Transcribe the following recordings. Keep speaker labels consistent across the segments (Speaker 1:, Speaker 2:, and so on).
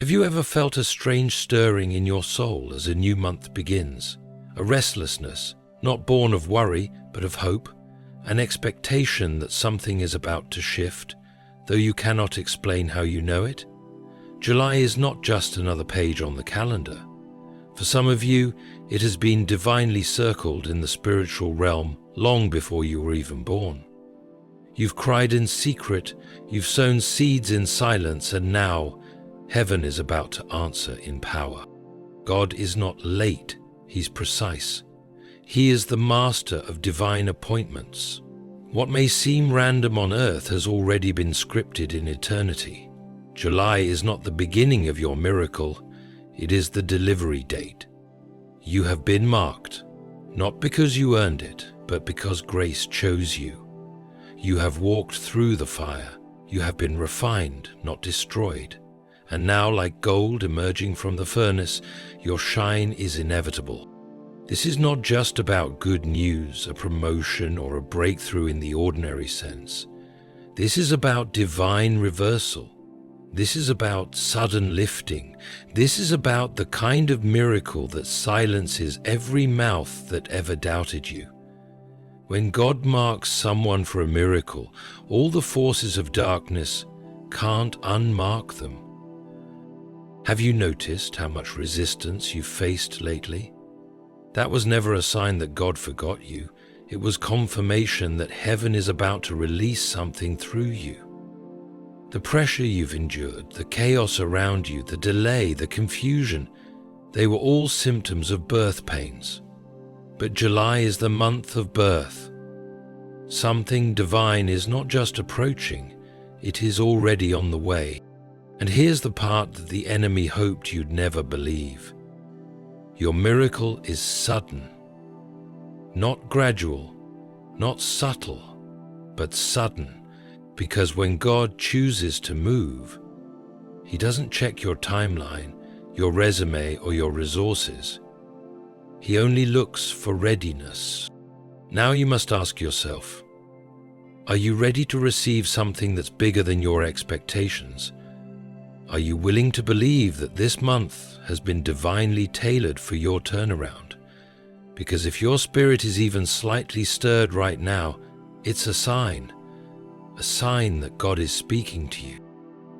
Speaker 1: Have you ever felt a strange stirring in your soul as a new month begins? A restlessness, not born of worry, but of hope? An expectation that something is about to shift, though you cannot explain how you know it? July is not just another page on the calendar. For some of you, it has been divinely circled in the spiritual realm long before you were even born. You've cried in secret, you've sown seeds in silence, and now heaven is about to answer in power. God is not late, He's precise. He is the master of divine appointments. What may seem random on earth has already been scripted in eternity. July is not the beginning of your miracle, it is the delivery date. You have been marked, not because you earned it, but because grace chose you. You have walked through the fire, you have been refined, not destroyed. And now, like gold emerging from the furnace, your shine is inevitable. This is not just about good news, a promotion, or a breakthrough in the ordinary sense. This is about divine reversal. This is about sudden lifting. This is about the kind of miracle that silences every mouth that ever doubted you. When God marks someone for a miracle, all the forces of darkness can't unmark them. Have you noticed how much resistance you've faced lately? That was never a sign that God forgot you. It was confirmation that heaven is about to release something through you. The pressure you've endured, the chaos around you, the delay, the confusion, they were all symptoms of birth pains. But July is the month of birth. Something divine is not just approaching, it is already on the way. And here's the part that the enemy hoped you'd never believe. Your miracle is sudden. Not gradual, not subtle, but sudden. Because when God chooses to move, He doesn't check your timeline, your resume, or your resources. He only looks for readiness. Now you must ask yourself, are you ready to receive something that's bigger than your expectations? Are you willing to believe that this month has been divinely tailored for your turnaround? Because if your spirit is even slightly stirred right now, it's a sign that God is speaking to you.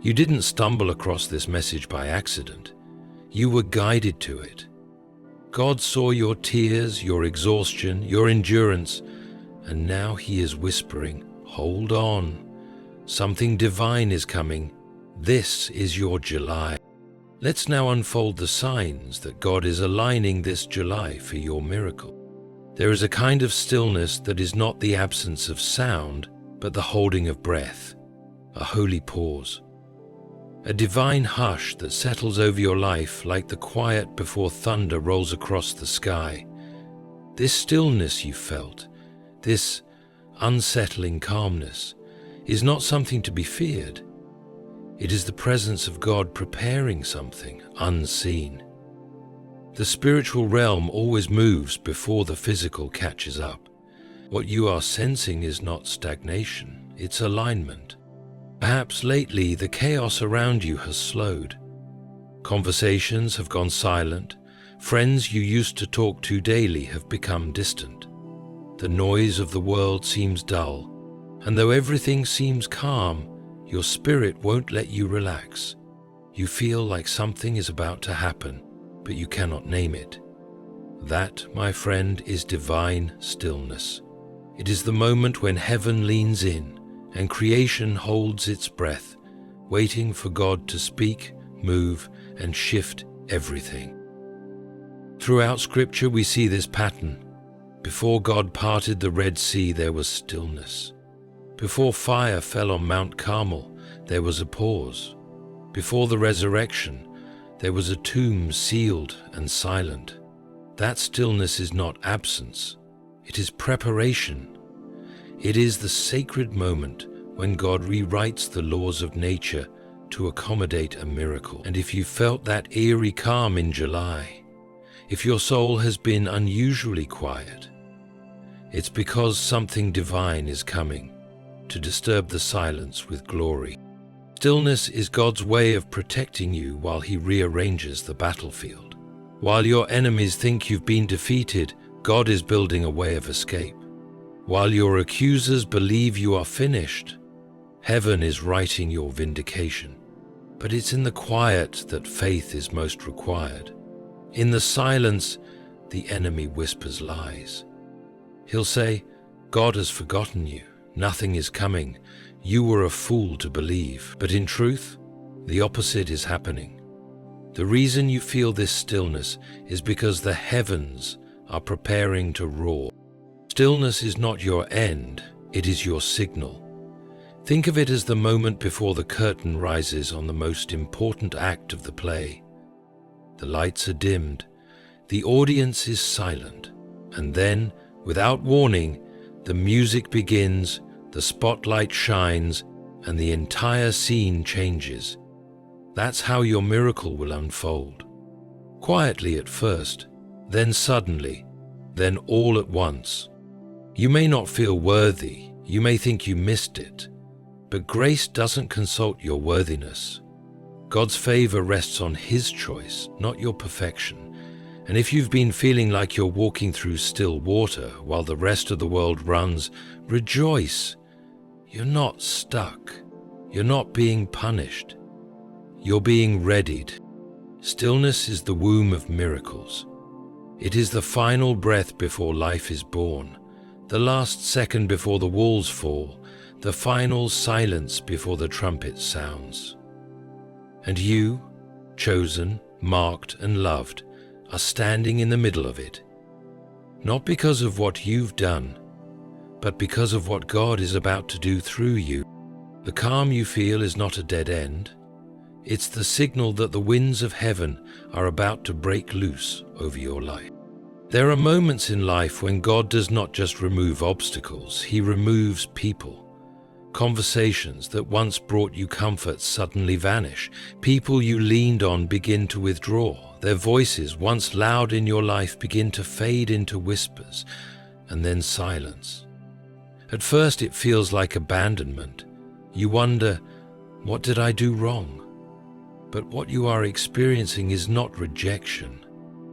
Speaker 1: You didn't stumble across this message by accident. You were guided to it. God saw your tears, your exhaustion, your endurance, and now He is whispering, hold on. Something divine is coming. This is your July. Let's now unfold the signs that God is aligning this July for your miracle. There is a kind of stillness that is not the absence of sound, but the holding of breath, a holy pause. A divine hush that settles over your life like the quiet before thunder rolls across the sky. This stillness you felt, this unsettling calmness, is not something to be feared. It is the presence of God preparing something unseen. The spiritual realm always moves before the physical catches up. What you are sensing is not stagnation, it's alignment. Perhaps lately the chaos around you has slowed. Conversations have gone silent. Friends you used to talk to daily have become distant. The noise of the world seems dull, and though everything seems calm, your spirit won't let you relax. You feel like something is about to happen, but you cannot name it. That, my friend, is divine stillness. It is the moment when heaven leans in and creation holds its breath, waiting for God to speak, move, and shift everything. Throughout Scripture we see this pattern. Before God parted the Red Sea, there was stillness. Before fire fell on Mount Carmel, there was a pause. Before the resurrection, there was a tomb sealed and silent. That stillness is not absence, it is preparation. It is the sacred moment when God rewrites the laws of nature to accommodate a miracle. And if you felt that eerie calm in July, if your soul has been unusually quiet, it's because something divine is coming to disturb the silence with glory. Stillness is God's way of protecting you while He rearranges the battlefield. While your enemies think you've been defeated, God is building a way of escape. While your accusers believe you are finished, heaven is writing your vindication. But it's in the quiet that faith is most required. In the silence, the enemy whispers lies. He'll say, God has forgotten you, nothing is coming, you were a fool to believe. But in truth, the opposite is happening. The reason you feel this stillness is because the heavens are preparing to roar. Stillness is not your end, it is your signal. Think of it as the moment before the curtain rises on the most important act of the play. The lights are dimmed, the audience is silent, and then, without warning, the music begins, the spotlight shines, and the entire scene changes. That's how your miracle will unfold. Quietly at first, then suddenly, then all at once. You may not feel worthy, you may think you missed it, but grace doesn't consult your worthiness. God's favor rests on His choice, not your perfection. And if you've been feeling like you're walking through still water while the rest of the world runs, rejoice. You're not stuck. You're not being punished. You're being readied. Stillness is the womb of miracles. It is the final breath before life is born, the last second before the walls fall, the final silence before the trumpet sounds. And you, chosen, marked, and loved, are standing in the middle of it. Not because of what you've done, but because of what God is about to do through you. The calm you feel is not a dead end. It's the signal that the winds of heaven are about to break loose over your life. There are moments in life when God does not just remove obstacles, He removes people. Conversations that once brought you comfort suddenly vanish. People you leaned on begin to withdraw. Their voices, once loud in your life, begin to fade into whispers and then silence. At first it feels like abandonment. You wonder, what did I do wrong? But what you are experiencing is not rejection.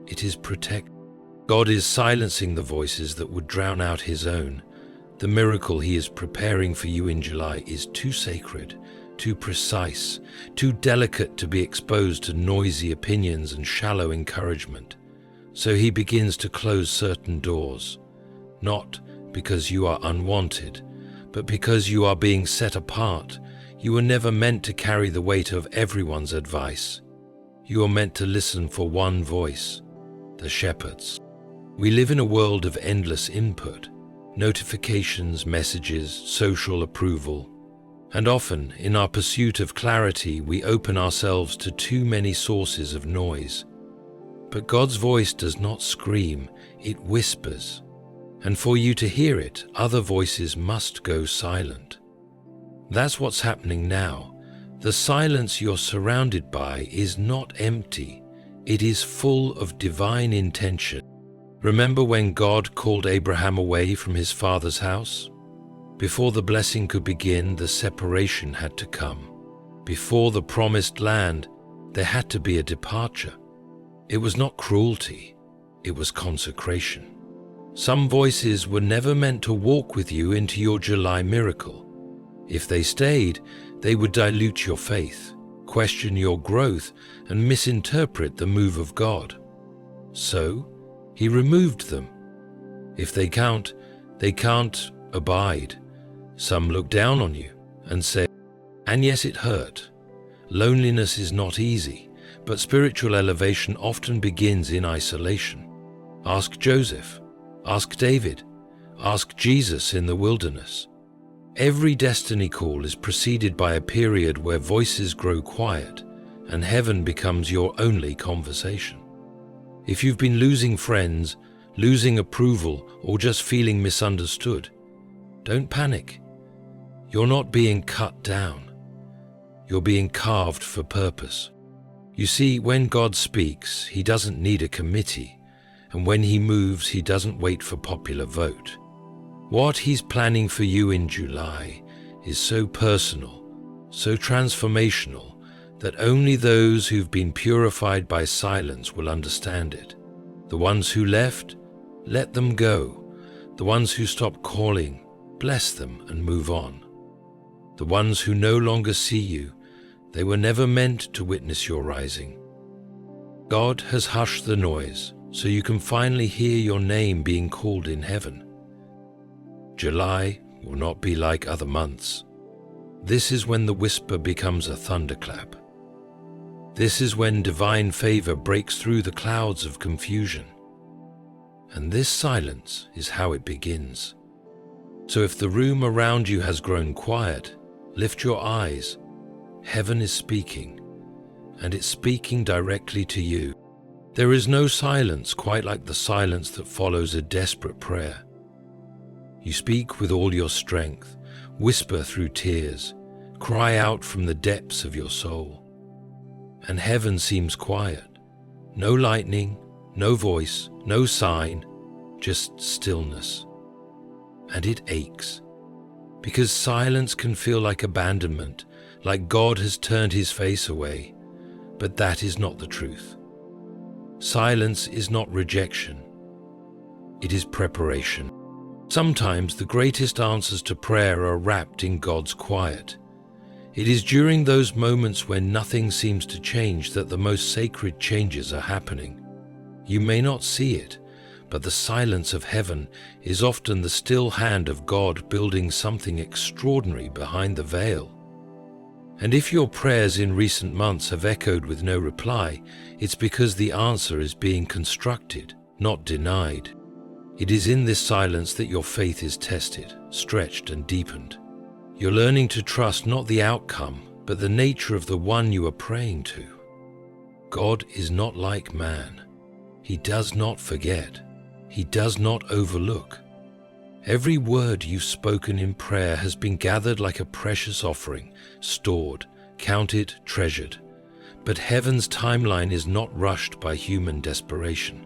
Speaker 1: It is protection. God is silencing the voices that would drown out His own. The miracle He is preparing for you in July is too sacred, too precise, too delicate to be exposed to noisy opinions and shallow encouragement. So He begins to close certain doors, not because you are unwanted, but because you are being set apart. You were never meant to carry the weight of everyone's advice. You are meant to listen for one voice, the shepherd's. We live in a world of endless input. Notifications, messages, social approval, and often, in our pursuit of clarity, we open ourselves to too many sources of noise. But God's voice does not scream, it whispers, and for you to hear it, other voices must go silent. That's what's happening now. The silence you're surrounded by is not empty, it is full of divine intention. Remember when God called Abraham away from his father's house? Before the blessing could begin, the separation had to come. Before the promised land, there had to be a departure. It was not cruelty, it was consecration. Some voices were never meant to walk with you into your July miracle. If they stayed, they would dilute your faith, question your growth, and misinterpret the move of God. So, He removed them. If they can't abide. Some look down on you and say, and yes, it hurt. Loneliness is not easy, but spiritual elevation often begins in isolation. Ask Joseph, ask David, ask Jesus in the wilderness. Every destiny call is preceded by a period where voices grow quiet and heaven becomes your only conversation. If you've been losing friends, losing approval, or just feeling misunderstood, don't panic. You're not being cut down. You're being carved for purpose. You see, when God speaks, He doesn't need a committee, and when He moves, He doesn't wait for popular vote. What He's planning for you in July is so personal, so transformational that only those who've been purified by silence will understand it. The ones who left, let them go. The ones who stopped calling, bless them and move on. The ones who no longer see you, they were never meant to witness your rising. God has hushed the noise so you can finally hear your name being called in heaven. July will not be like other months. This is when the whisper becomes a thunderclap. This is when divine favor breaks through the clouds of confusion. And this silence is how it begins. So if the room around you has grown quiet, lift your eyes. Heaven is speaking, and it's speaking directly to you. There is no silence quite like the silence that follows a desperate prayer. You speak with all your strength, whisper through tears, cry out from the depths of your soul. And heaven seems quiet. No lightning, no voice, no sign, just stillness. And it aches, because silence can feel like abandonment, like God has turned his face away, but that is not the truth. Silence is not rejection. It is preparation. Sometimes the greatest answers to prayer are wrapped in God's quiet. It is during those moments when nothing seems to change that the most sacred changes are happening. You may not see it, but the silence of heaven is often the still hand of God building something extraordinary behind the veil. And if your prayers in recent months have echoed with no reply, it's because the answer is being constructed, not denied. It is in this silence that your faith is tested, stretched, and deepened. You're learning to trust not the outcome, but the nature of the one you are praying to. God is not like man. He does not forget. He does not overlook. Every word you've spoken in prayer has been gathered like a precious offering, stored, counted, treasured. But heaven's timeline is not rushed by human desperation.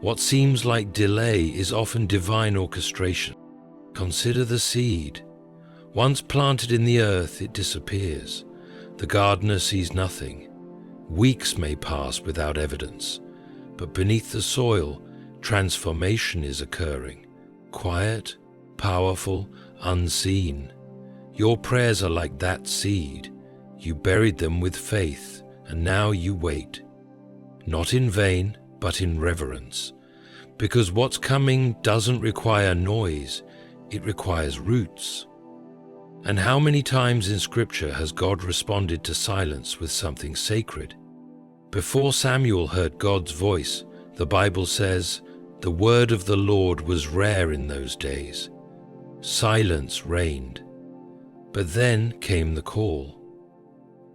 Speaker 1: What seems like delay is often divine orchestration. Consider the seed. Once planted in the earth, it disappears. The gardener sees nothing. Weeks may pass without evidence, but beneath the soil, transformation is occurring. Quiet, powerful, unseen. Your prayers are like that seed. You buried them with faith, and now you wait. Not in vain, but in reverence. Because what's coming doesn't require noise, it requires roots. And how many times in Scripture has God responded to silence with something sacred? Before Samuel heard God's voice, the Bible says, "The word of the Lord was rare in those days." Silence reigned. But then came the call.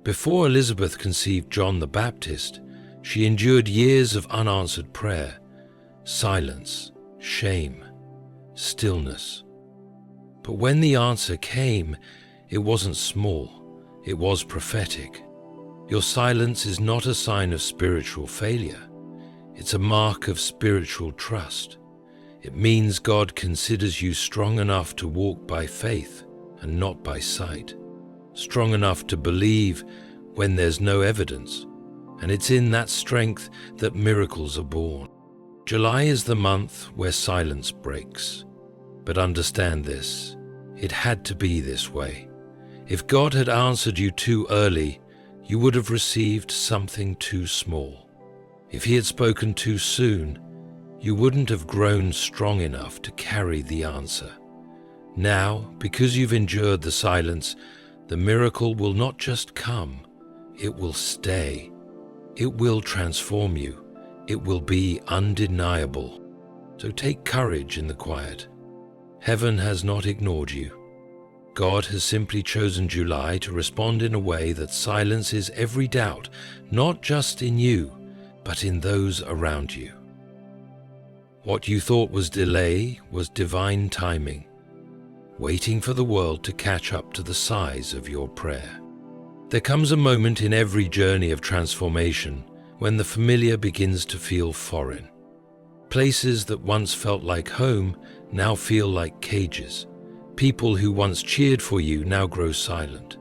Speaker 1: Before Elizabeth conceived John the Baptist, she endured years of unanswered prayer, silence, shame, stillness. But when the answer came, it wasn't small, it was prophetic. Your silence is not a sign of spiritual failure. It's a mark of spiritual trust. It means God considers you strong enough to walk by faith and not by sight, strong enough to believe when there's no evidence, and it's in that strength that miracles are born. July is the month where silence breaks. But understand this, it had to be this way. If God had answered you too early, you would have received something too small. If he had spoken too soon, you wouldn't have grown strong enough to carry the answer. Now, because you've endured the silence, the miracle will not just come, it will stay. It will transform you. It will be undeniable. So take courage in the quiet. Heaven has not ignored you. God has simply chosen July to respond in a way that silences every doubt, not just in you, but in those around you. What you thought was delay was divine timing, waiting for the world to catch up to the size of your prayer. There comes a moment in every journey of transformation when the familiar begins to feel foreign. Places that once felt like home now feel like cages. People who once cheered for you now grow silent.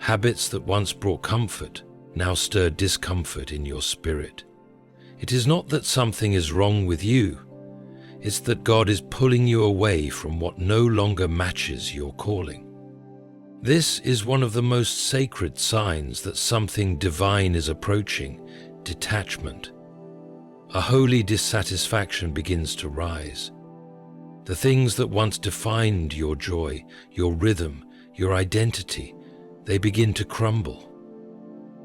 Speaker 1: Habits that once brought comfort now stir discomfort in your spirit. It is not that something is wrong with you, it's that God is pulling you away from what no longer matches your calling. This is one of the most sacred signs that something divine is approaching: detachment. A holy dissatisfaction begins to rise. The things that once defined your joy, your rhythm, your identity, they begin to crumble.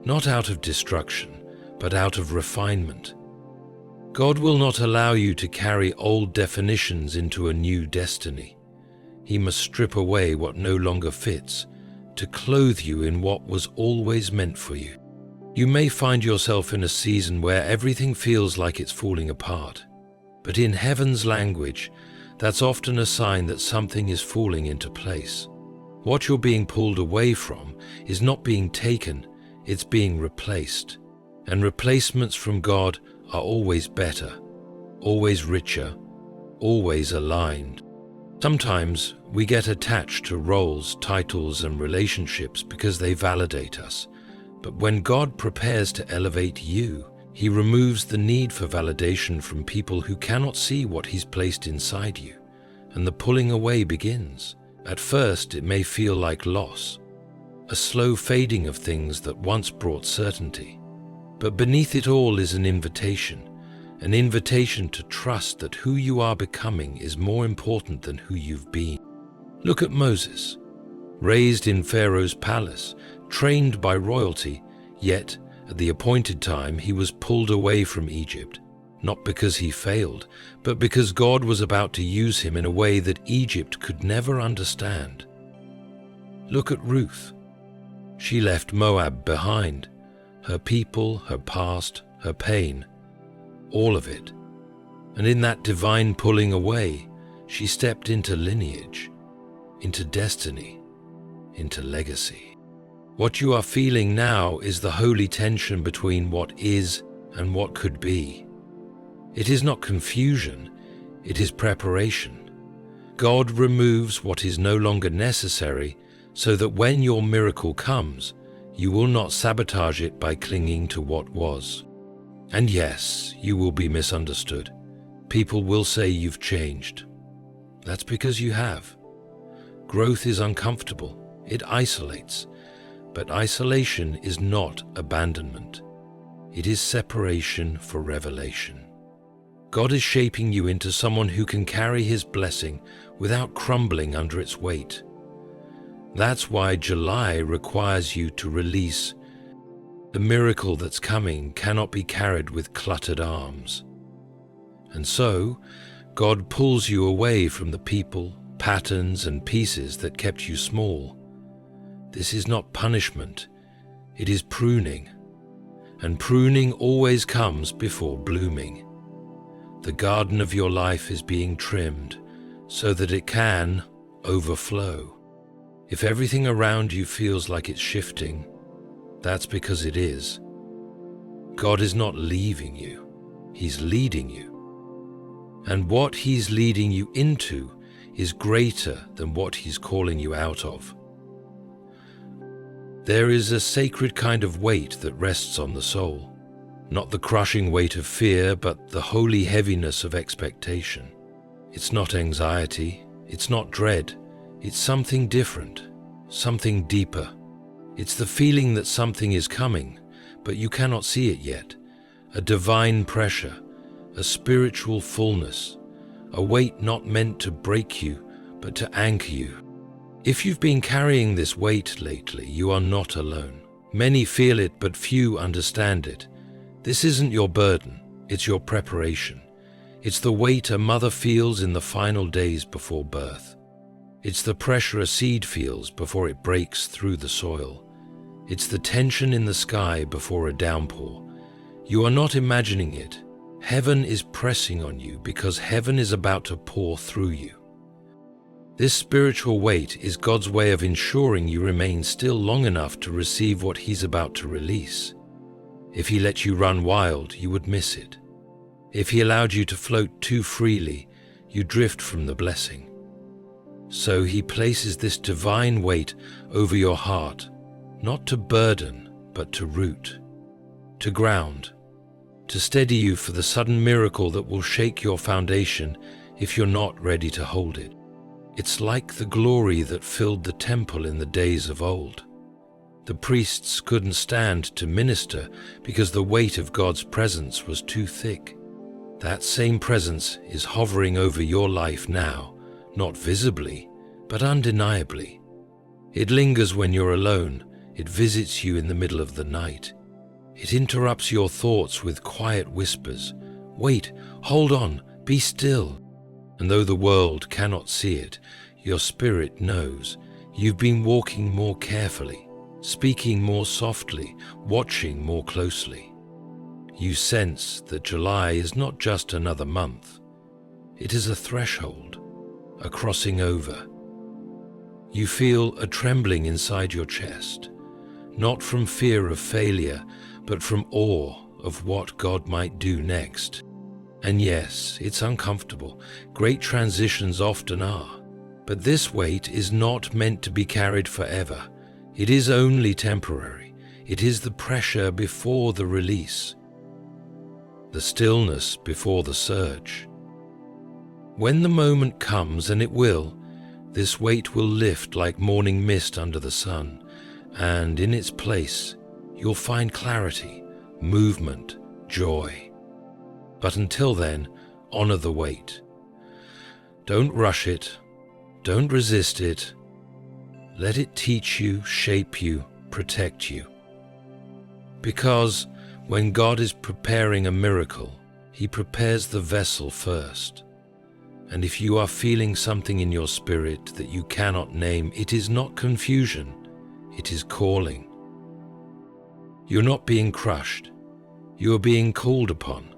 Speaker 1: Not out of destruction, but out of refinement. God will not allow you to carry old definitions into a new destiny. He must strip away what no longer fits to clothe you in what was always meant for you. You may find yourself in a season where everything feels like it's falling apart, but in heaven's language, that's often a sign that something is falling into place. What you're being pulled away from is not being taken, it's being replaced. And replacements from God are always better, always richer, always aligned. Sometimes we get attached to roles, titles, and relationships because they validate us. But when God prepares to elevate you, He removes the need for validation from people who cannot see what He's placed inside you, and the pulling away begins. At first, it may feel like loss, a slow fading of things that once brought certainty. But beneath it all is an invitation to trust that who you are becoming is more important than who you've been. Look at Moses, raised in Pharaoh's palace, trained by royalty, yet at the appointed time he was pulled away from Egypt, not because he failed, but because God was about to use him in a way that Egypt could never understand. Look at Ruth. She left Moab behind, her people, her past, her pain, all of it. And in that divine pulling away, she stepped into lineage, into destiny, into legacy. What you are feeling now is the holy tension between what is and what could be. It is not confusion, it is preparation. God removes what is no longer necessary so that when your miracle comes, you will not sabotage it by clinging to what was. And yes, you will be misunderstood. People will say you've changed. That's because you have. Growth is uncomfortable. It isolates. But isolation is not abandonment. It is separation for revelation. God is shaping you into someone who can carry His blessing without crumbling under its weight. That's why July requires you to release. The miracle that's coming cannot be carried with cluttered arms. And so, God pulls you away from the people, patterns, and pieces that kept you small. This is not punishment, it is pruning. And pruning always comes before blooming. The garden of your life is being trimmed so that it can overflow. If everything around you feels like it's shifting, that's because it is. God is not leaving you, He's leading you. And what He's leading you into is greater than what He's calling you out of. There is a sacred kind of weight that rests on the soul, not the crushing weight of fear, but the holy heaviness of expectation. It's not anxiety, it's not dread, it's something different, something deeper. It's the feeling that something is coming, but you cannot see it yet. A divine pressure, a spiritual fullness, a weight not meant to break you, but to anchor you. If you've been carrying this weight lately, you are not alone. Many feel it, but few understand it. This isn't your burden, it's your preparation. It's the weight a mother feels in the final days before birth. It's the pressure a seed feels before it breaks through the soil. It's the tension in the sky before a downpour. You are not imagining it. Heaven is pressing on you because heaven is about to pour through you. This spiritual weight is God's way of ensuring you remain still long enough to receive what He's about to release. If He let you run wild, you would miss it. If He allowed you to float too freely, you drift from the blessing. So He places this divine weight over your heart, not to burden, but to root, to ground, to steady you for the sudden miracle that will shake your foundation if you're not ready to hold it. It's like the glory that filled the temple in the days of old. The priests couldn't stand to minister because the weight of God's presence was too thick. That same presence is hovering over your life now, not visibly, but undeniably. It lingers when you're alone. It visits you in the middle of the night. It interrupts your thoughts with quiet whispers. Wait, hold on, be still. And though the world cannot see it, your spirit knows. You've been walking more carefully, speaking more softly, watching more closely. You sense that July is not just another month. It is a threshold, a crossing over. You feel a trembling inside your chest, not from fear of failure, but from awe of what God might do next. And yes, it's uncomfortable. Great transitions often are. But this weight is not meant to be carried forever. It is only temporary. It is the pressure before the release, the stillness before the surge. When the moment comes, and it will, this weight will lift like morning mist under the sun, and in its place, you'll find clarity, movement, joy. But until then, honor the wait. Don't rush it. Don't resist it. Let it teach you, shape you, protect you. Because when God is preparing a miracle, He prepares the vessel first. And if you are feeling something in your spirit that you cannot name, it is not confusion, it is calling. You're not being crushed. You are being called upon.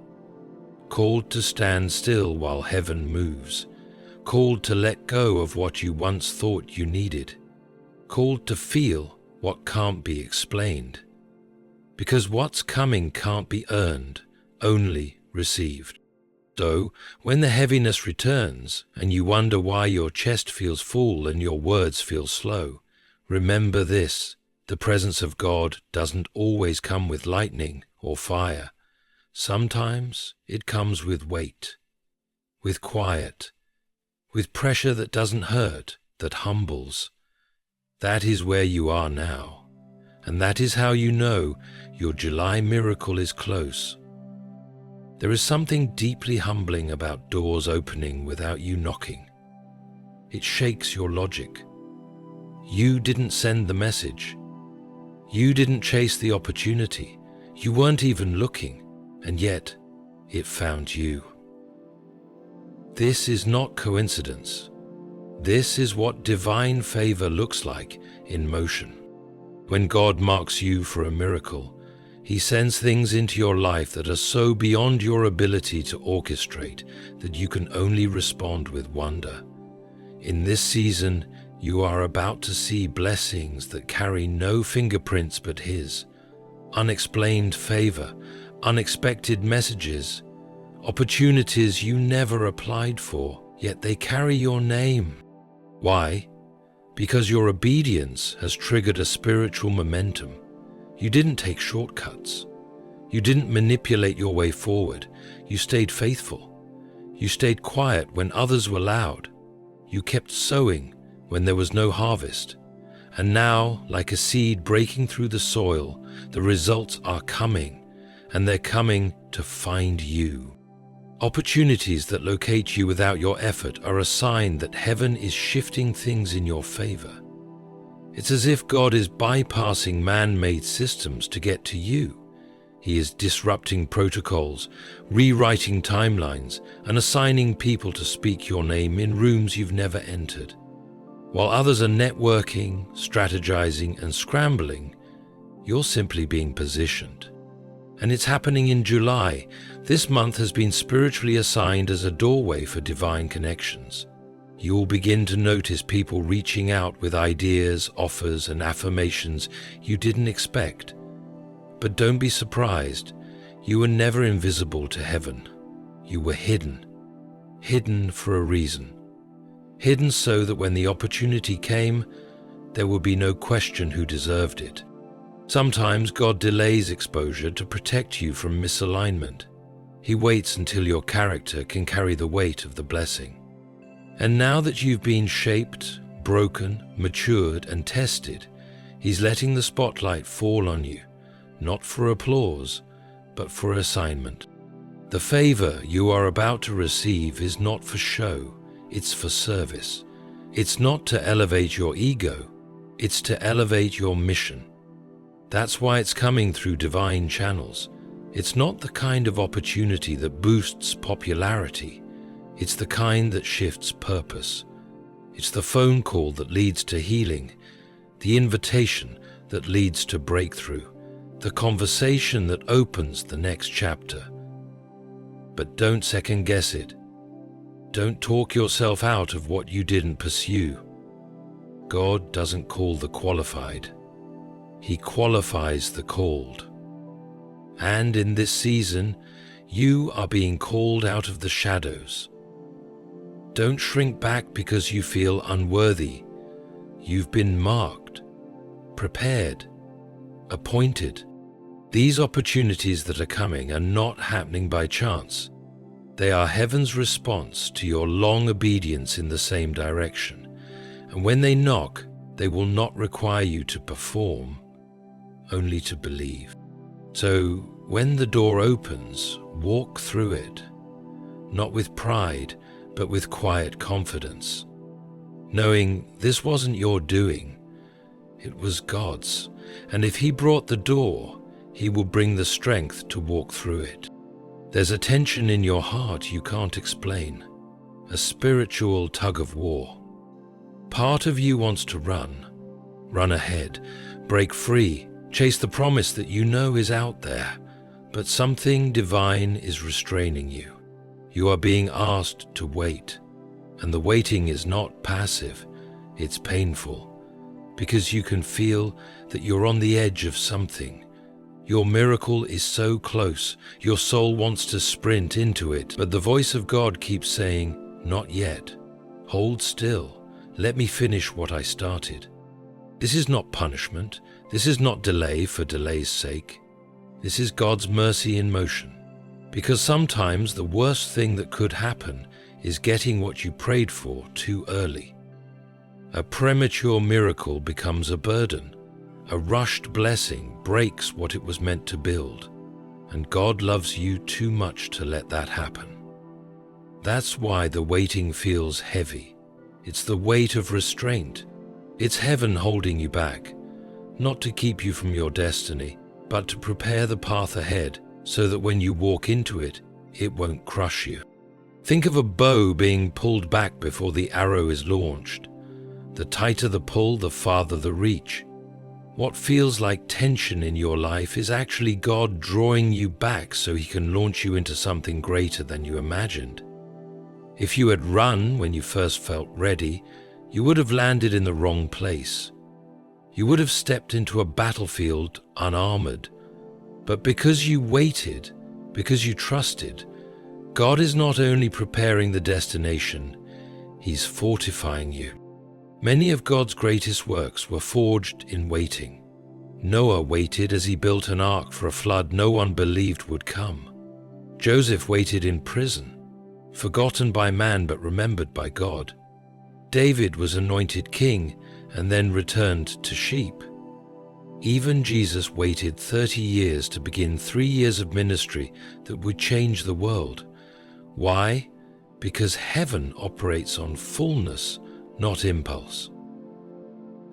Speaker 1: Called to stand still while heaven moves. Called to let go of what you once thought you needed. Called to feel what can't be explained. Because what's coming can't be earned, only received. So, when the heaviness returns and you wonder why your chest feels full and your words feel slow, remember this: the presence of God doesn't always come with lightning or fire. Sometimes it comes with weight, with quiet, with pressure that doesn't hurt, that humbles. That is where you are now, and that is how you know your July miracle is close. There is something deeply humbling about doors opening without you knocking. It shakes your logic. You didn't send the message. You didn't chase the opportunity. You weren't even looking, and yet it found you. This is not coincidence. This is what divine favor looks like in motion. When God marks you for a miracle, He sends things into your life that are so beyond your ability to orchestrate that you can only respond with wonder. In this season, you are about to see blessings that carry no fingerprints but His. Unexplained favor, unexpected messages, opportunities you never applied for, yet they carry your name. Why? Because your obedience has triggered a spiritual momentum. You didn't take shortcuts. You didn't manipulate your way forward. You stayed faithful. You stayed quiet when others were loud. You kept sowing when there was no harvest. And now, like a seed breaking through the soil, the results are coming, and they're coming to find you. Opportunities that locate you without your effort are a sign that heaven is shifting things in your favor. It's as if God is bypassing man-made systems to get to you. He is disrupting protocols, rewriting timelines, and assigning people to speak your name in rooms you've never entered. While others are networking, strategizing, and scrambling, you're simply being positioned. And it's happening in July. This month has been spiritually assigned as a doorway for divine connections. You will begin to notice people reaching out with ideas, offers, and affirmations you didn't expect. But don't be surprised. You were never invisible to heaven. You were hidden. Hidden for a reason. Hidden so that when the opportunity came, there would be no question who deserved it. Sometimes God delays exposure to protect you from misalignment. He waits until your character can carry the weight of the blessing. And now that you've been shaped, broken, matured, and tested, He's letting the spotlight fall on you, not for applause, but for assignment. The favor you are about to receive is not for show, it's for service. It's not to elevate your ego, it's to elevate your mission. That's why it's coming through divine channels. It's not the kind of opportunity that boosts popularity. It's the kind that shifts purpose. It's the phone call that leads to healing, the invitation that leads to breakthrough, the conversation that opens the next chapter. But don't second guess it. Don't talk yourself out of what you didn't pursue. God doesn't call the qualified. He qualifies the called. And in this season, you are being called out of the shadows. Don't shrink back because you feel unworthy. You've been marked, prepared, appointed. These opportunities that are coming are not happening by chance. They are heaven's response to your long obedience in the same direction. And when they knock, they will not require you to perform, only to believe. So when the door opens, walk through it, not with pride, but with quiet confidence, knowing this wasn't your doing, it was God's. And if He brought the door, He will bring the strength to walk through it. There's a tension in your heart you can't explain, a spiritual tug of war. Part of you wants to run ahead, break free, chase the promise that you know is out there, but something divine is restraining you. You are being asked to wait, and the waiting is not passive, it's painful, because you can feel that you're on the edge of something. Your miracle is so close, your soul wants to sprint into it, but the voice of God keeps saying, not yet. Hold still. Let me finish what I started. This is not punishment. This is not delay for delay's sake. This is God's mercy in motion. Because sometimes the worst thing that could happen is getting what you prayed for too early. A premature miracle becomes a burden. A rushed blessing breaks what it was meant to build, and God loves you too much to let that happen. That's why the waiting feels heavy. It's the weight of restraint. It's heaven holding you back, not to keep you from your destiny, but to prepare the path ahead so that when you walk into it, it won't crush you. Think of a bow being pulled back before the arrow is launched. The tighter the pull, the farther the reach. What feels like tension in your life is actually God drawing you back so He can launch you into something greater than you imagined. If you had run when you first felt ready, you would have landed in the wrong place. You would have stepped into a battlefield unarmored. But because you waited, because you trusted, God is not only preparing the destination, He's fortifying you. Many of God's greatest works were forged in waiting. Noah waited as he built an ark for a flood no one believed would come. Joseph waited in prison, forgotten by man but remembered by God. David was anointed king and then returned to sheep. Even Jesus waited 30 years to begin 3 years of ministry that would change the world. Why? Because heaven operates on fullness, not impulse.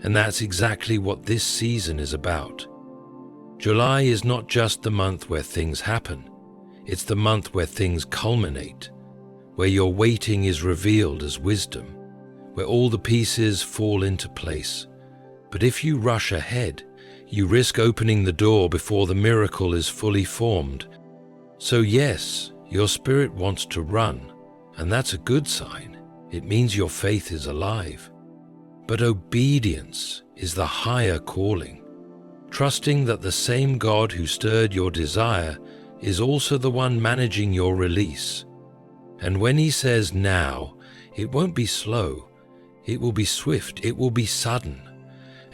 Speaker 1: And that's exactly what this season is about. July is not just the month where things happen. It's the month where things culminate, where your waiting is revealed as wisdom, where all the pieces fall into place. But if you rush ahead, you risk opening the door before the miracle is fully formed. So yes, your spirit wants to run, and that's a good sign. It means your faith is alive. But obedience is the higher calling, trusting that the same God who stirred your desire is also the one managing your release. And when He says now, it won't be slow, it will be swift, it will be sudden.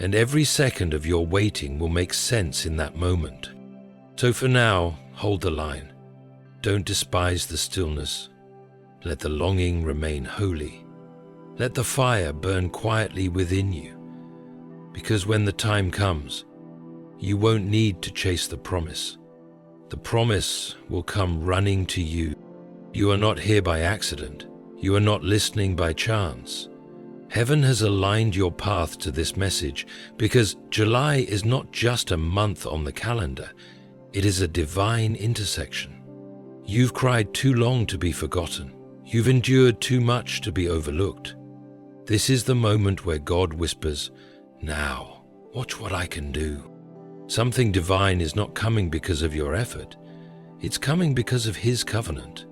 Speaker 1: and every second of your waiting will make sense in that moment. So for now, hold the line. Don't despise the stillness. Let the longing remain holy. Let the fire burn quietly within you, because when the time comes, you won't need to chase the promise. The promise will come running to you. You are not here by accident. You are not listening by chance. Heaven has aligned your path to this message because July is not just a month on the calendar. It is a divine intersection. You've cried too long to be forgotten. You've endured too much to be overlooked. This is the moment where God whispers, "Now, watch what I can do." Something divine is not coming because of your effort. It's coming because of His covenant.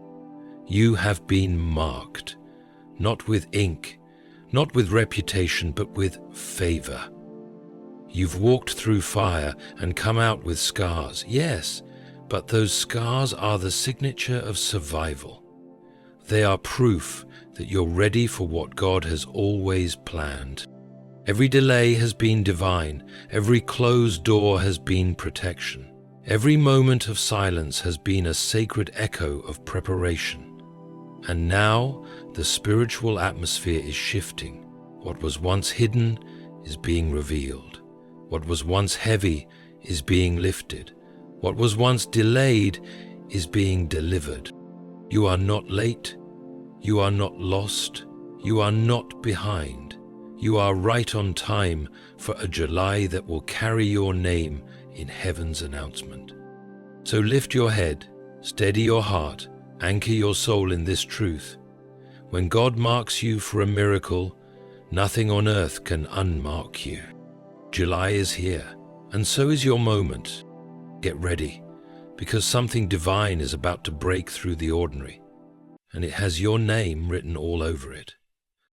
Speaker 1: You have been marked, not with ink, not with reputation, but with favor. You've walked through fire and come out with scars, yes, but those scars are the signature of survival. They are proof that you're ready for what God has always planned. Every delay has been divine. Every closed door has been protection. Every moment of silence has been a sacred echo of preparation. And now the spiritual atmosphere is shifting. What was once hidden is being revealed. What was once heavy is being lifted. What was once delayed is being delivered. You are not late. You are not lost. You are not behind. You are right on time for a July that will carry your name in heaven's announcement. So lift your head, steady your heart, anchor your soul in this truth. When God marks you for a miracle, nothing on earth can unmark you. July is here, and so is your moment. Get ready, because something divine is about to break through the ordinary, and it has your name written all over it.